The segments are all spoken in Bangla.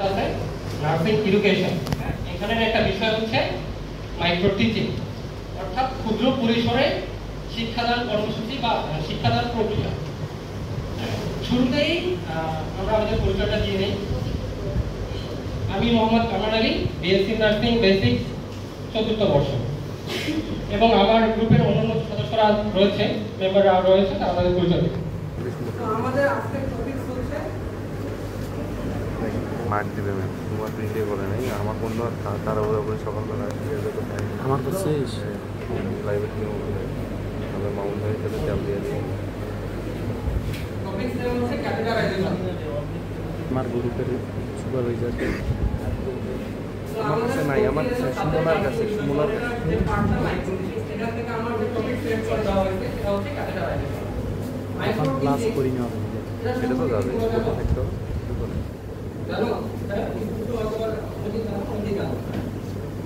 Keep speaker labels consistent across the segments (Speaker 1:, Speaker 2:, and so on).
Speaker 1: আছে নার্সিং এডুকেশন। এখানের একটা বিষয় হচ্ছে মাইক্রো টিচিং, অর্থাৎ ক্ষুদ্র পরিসরে শিক্ষাদান কর্মসূচি বা শিক্ষাদান প্রক্রিয়া। শুরুতেই আমরা আমাদের পরিচয়টা দিয়ে নিই। আমি Mohammad Kamal Ali, BSc nursing basic ৪র্থ বর্ষ, এবং আমার গ্রুপের অন্যান্য সদস্যরা রয়েছে, মেম্বাররা রয়েছে, তারা তাদের পরিচয় দেবে।
Speaker 2: আমাদের আজকের টপিক হচ্ছে
Speaker 3: মার্ক দিবে না, তোমার প্রিন্টে করে নাই আমার কোন তারা ওরা সকালবেলা আমার তো শেষ লাইব্রেরি নিয়ে আমরা মাউন্ট হয়ে চলে চাপ দিয়ে দিই।
Speaker 2: টপিক হচ্ছে ক্যাটেগরাইজেশন।
Speaker 3: আমার গ্রুপের সুপারভাইজার নাই, আমার সুমনার কাছে সুমনার
Speaker 2: যে পার্টটা মাইক্রো এখান থেকে আমার যে টপিক সিলেক্ট করে দেওয়া হয়েছে সেটা হচ্ছে ক্যাটেগরাইজেশন। মাইক্রো
Speaker 3: ক্লাস করি না সেটা তো যাবে একটু
Speaker 2: জানো তাই একটু অথবা যদি জানো জানো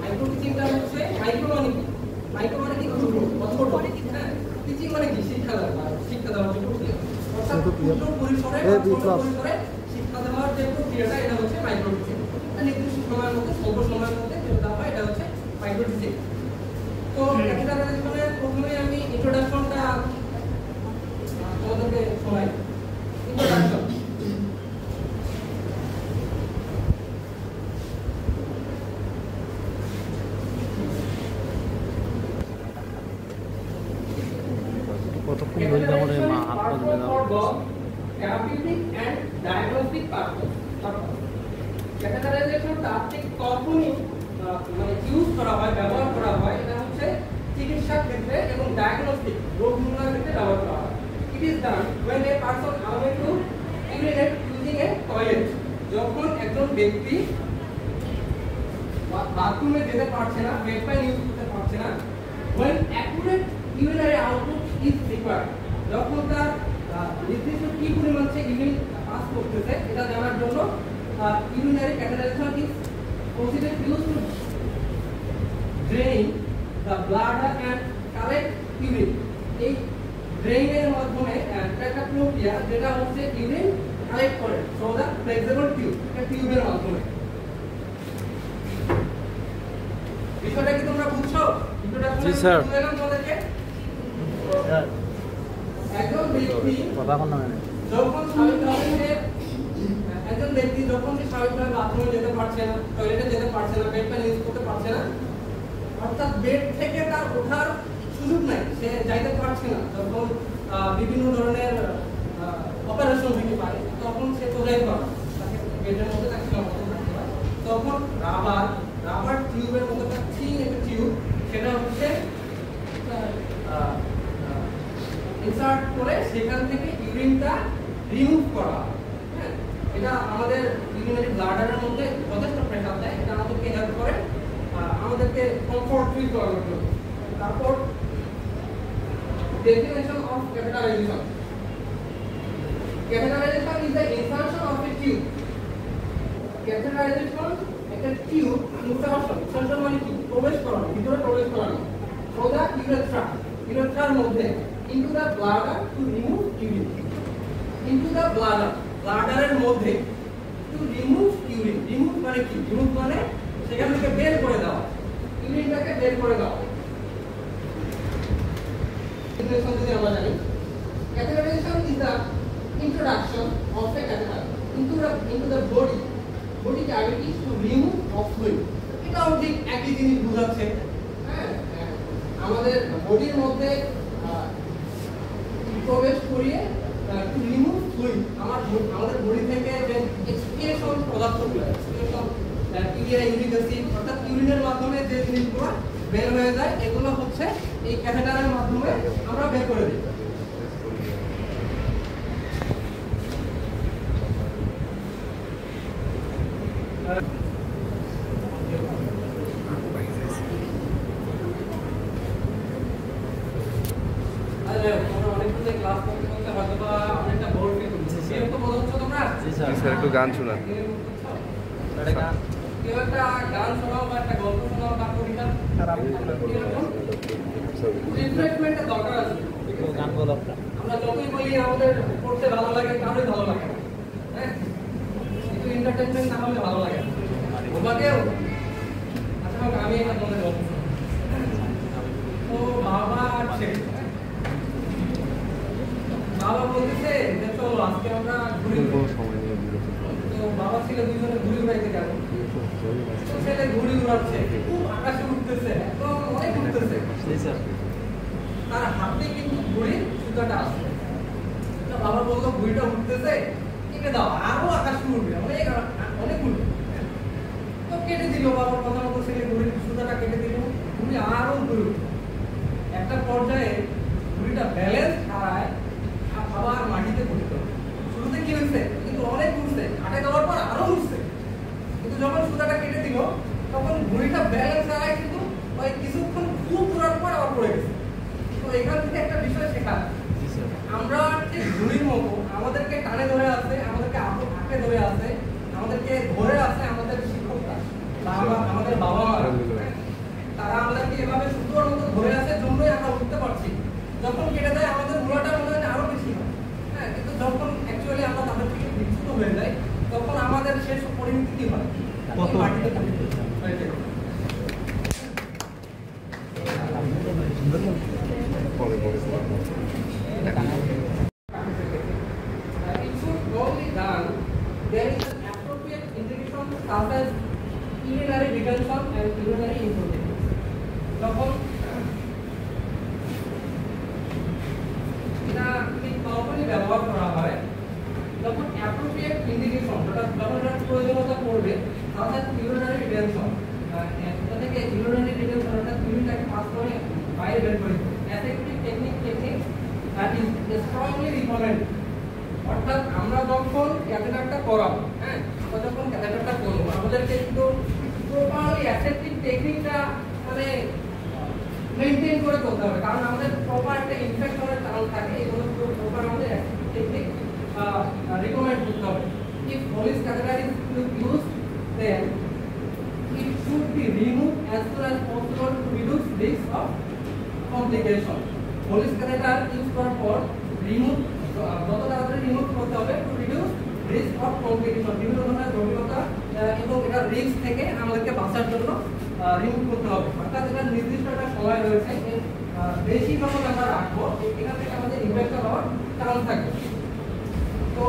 Speaker 2: মাইক্রো টিচিংটা হচ্ছে মাইক্রো মানে কি? মাইক্রো মানে কি? ছোট ছোট হ্যাঁ, টিচিং মানে কি? শিক্ষা দেওয়ার যে প্রক্রিয়া, অর্থাৎ ছোট পরিসরে শিক্ষা দেওয়ার যে প্রক্রিয়াটা, এটা হচ্ছে মাইক্রো টিচিং। এটা নির্দিষ্ট সময়ের মধ্যে স্বল্প সময়ের মধ্যে যেটা দেওয়া হয়, এটা হচ্ছে মাইক্রো টিচিং। তো ক্যাটেগরাইজেশনের প্রথমে আমি ইন্ট্রোডাকশনটা তোমাদেরকে শোনাই। ইন্ট্রোডাকশন
Speaker 3: কতক্ষণ ধরে আমাদের মা হাত পা ধরে দাও
Speaker 2: therapeutic and diagnostic purpose. ক্যাটেগরাইজেশনটা ঠিক কখনই মানে ইউজ করা হয়, ব্যবহার করা হয়, এটা হচ্ছে চিকিৎসা ক্ষেত্রে এবং ডায়াগনস্টিক রোগ নির্ণয়ের ক্ষেত্রে ব্যবহার করা হয়। It is done when a person unable to urinate using a toilet. যখন একজন ব্যক্তি বাথরুমে যেতে পারছে না, পেপার ইউজ করতে পারছে না, when accurate urinary output is required. যখন তার নির্দিষ্ট কি পরিমাণ সে ইউরিন পাস করতেছে এটা জানার জন্য urinary catheterization is procedure used to drain the bladder and collect urine. এই ড্রেইনের মাধ্যমে একটা প্রক্রিয়া যেটা হচ্ছে ইউরিন কালেক্ট করে থ্রু দ্য ফ্লেক্সিবল টিউব, একটা টিউবের মাধ্যমে। বিষয়টা কি তোমরা বুঝছো?
Speaker 3: জি স্যার।
Speaker 2: তোমাদেরকে একজন ব্যক্তি যখন স্বাভাবিকভাবে একজন ব্যক্তি যখন স্বাভাবিকভাবে বাথরুমে যেতে পারছে না, টয়লেটে যেতে পারছে না, বেডটা ইউজ করতে পারছে না, অর্থাৎ বেড থেকে তার ওঠার সুযোগ নাই, সে যাইতে পারছে না, যখন বিভিন্ন ধরনের অপারেশন হতে পারে, তখন সে তো যাইতে পারে, তাকে বেডের মধ্যে তাকে সমাধান করতে পারে। তখন রাবার টিউবের মতো একটা থিন একটা টিউব, সেটা হচ্ছে ইনসার্ট করে সেখান থেকে ইউরিনটা রিমুভ করা। হ্যাঁ, এটা আমাদের ইউরিনারি ব্লাডারের মধ্যে যথেষ্ট প্রেসার দেয়, এটা আমাদেরকে হেল্প করে, আমাদেরকে কমফর্ট ফিল করানোর জন্য। তারপর definition of catheterization. Catheterization is the insertion of a tube. Catheterization একটা টিউব ইনসার্শন মানে কি? প্রবেশ করানো, ভিতরে প্রবেশ করানো থ্রু দ্য ইউরেথ্রার মধ্যে into the bladder to remove urine. Into the bladder মধ্যে to remove urine. Remove মানে কি? Remove মানে সেখান থেকে বের করে দেওয়া, ইউরিনটাকে বের করে দেওয়া। ডেফিনেশন যদি আমরা জানি, catheterization is the introduction of a catheter into the body cavity to remove of fluid. এটাও ঠিক একই জিনিস বোঝাচ্ছে। হ্যাঁ, আমাদের বডির মধ্যে প্রবেশ করিয়ে টু রিমুভ ফ্লুইড, আমাদের বডি থেকে যে এক্সক্রিয়েশন পদার্থগুলো, এক্সক্রিয়েশন ইউরিয়া, ইউরিক অ্যাসিড, অর্থাৎ ইউরিনের মাধ্যমে যে জিনিসগুলো বের হয়ে যায়, এগুলো হচ্ছে এই ক্যাথেটারের মাধ্যমে আমরা বের করে দিই।
Speaker 3: একটু গান শোনান।
Speaker 2: কেউ একটা গান শোনাও বা একটা গল্প শোনাও বা কবিতা, রিফ্রেশমেন্টের দরকার আছে। আমরা যতই বলি আমাদের পড়তে ভালো লাগে, কারোই ভালো লাগে না। হ্যাঁ, কিন্তু এন্টারটেইনমেন্ট না হলে ভালো লাগে না। ওবাকেও আচ্ছা হোক, আমি এটা বলে দেবো। তো বাবা আর ছেলে, বাবা বলতেছে যে চলো আজকে আমরা ঘুরে
Speaker 3: সময় নিয়ে বিরতি।
Speaker 2: তো বাবা ছেলে দুজনে ঘুরে বেড়াইতে গেল। তো ছেলে ঘুড়ি উড়াচ্ছে, খুব আকাশে উঠতেছে, একদম অনেক উঠতেছে। তার হাতে কিন্তু ঘুড়ির সুতাটা আছে। তো বাবা বললো ঘুড়িটা উঠতেছে, কেটে দাও, আরো আকাশে উঠবে, অনেক অনেক উঠবে। তো কেটে দিল, বাবার কথা মতো ছেলে ঘুড়ির সুতাটা কেটে দিল, ঘুড়ি আরো ঘুরে। একটা পর্যায়ে ঘুড়িটা ব্যালেন্স হারায় আবার মাটিতে পড়ে গেল। শুরুতে কি হয়েছে, কিন্তু অনেক উঠছে, কাটে দেওয়ার পর আরো উঠছে, কিন্তু যখন সুতাটা কেটে দিল তখন ঘুড়িটা ব্যালেন্স হারায়, কিন্তু ওই কিছুক্ষণ খুব ঘোরার পর আবার পড়ে গেছে। তো এখান থেকে একটা বিষয় শেখা, আমরা ঠিক ঘুড়ির মতো আমাদেরকে টানে ধরে আছে, আমাদেরকে আঁকড়ে ধরে আছে, আমাদেরকে ধরে আছে আমাদের শিক্ষকরা বা আমাদের বাবা মারা। তারা আমাদেরকে এভাবে সুতোর মতো ধরে আছে, জন্যই আমরা উঠতে পারছি। যখন কেটে দেয় আমাদের মূলাটা মনে হয় আরো বেশি হয়, হ্যাঁ, কিন্তু যখন অ্যাকচুয়ালি আমরা তাদের থেকে বিচ্যুত হয়ে যাই তখন আমাদের শেষ পরিণতি কি হয়, মাটিতে পড়ে যায়। It should all be done. There is an appropriate integration such as urinary retention and urinary incontinence. তখন এটা ঠিক তখনই ব্যবহার করা হয় যখন অ্যাপ্রোপ্রিয়েট ইন্ডিকেশন, যখন এটার প্রয়োজনীয়তা পড়বে, অর্থাৎ ইউরিনারি রিটেনশন, এটা থেকে ইউরিনারি রিটেনশন অর্থাৎ ইউরিনটাকে পাস করে বাইরে বের করে দেবে। Aseptic technique is strongly recommend. অর্থাৎ আমরা যখন ক্যাথেটারটা করাবো, হ্যাঁ, আমরা যখন ক্যাথেটারটা করবো আমাদেরকে কিন্তু প্রপারলি অ্যাসেপ্টিক টেকনিকটা মানে মেইনটেইন করে করতে হবে, কারণ আমাদের প্রপার একটা ইনফেকশনের চান্স থাকে। এগুলো প্রপার আমাদের অ্যাসেপ্টিক টেকনিক রিকমেন্ড করতে হবে। If Foley's catheter is used, then it should be removed as soon as possible to reduce risk of complication. Foley's catheter use করার পর রিমুভ যত তাড়াতাড়ি রিমুভ করতে হবে to reduce risk of complication, বিভিন্ন ধরনের জটিলতা এবং এটা রিস্ক থেকে আমাদেরকে বাঁচার জন্য রিমুভ করতে হবে। অর্থাৎ এটা নির্দিষ্ট একটা সময় রয়েছে, বেশি যখন আমরা রাখবো এখান থেকে আমাদের ইনফেকশন হওয়ার চান্স থাকবে। তো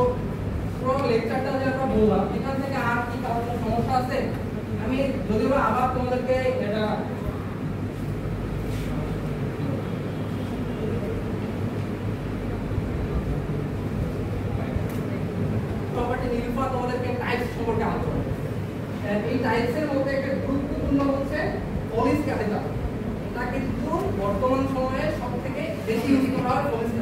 Speaker 2: পুরো লেকচারটা যে আমরা বললাম, এখান থেকে আর কি কারো সমস্যা আছে? আমি যদিও আবার তোমাদেরকে এটা প্রপার্টি নিরূপণ তোমাদেরকে টাইপস সম্পর্কে আলোচনা করব। এই টাইপসের মধ্যে একটা গুরুত্বপূর্ণ হচ্ছে Foley's catheter। এটা কিন্তু বর্তমান সময়ে সবথেকে বেশি ইউজ করা হয় Foley's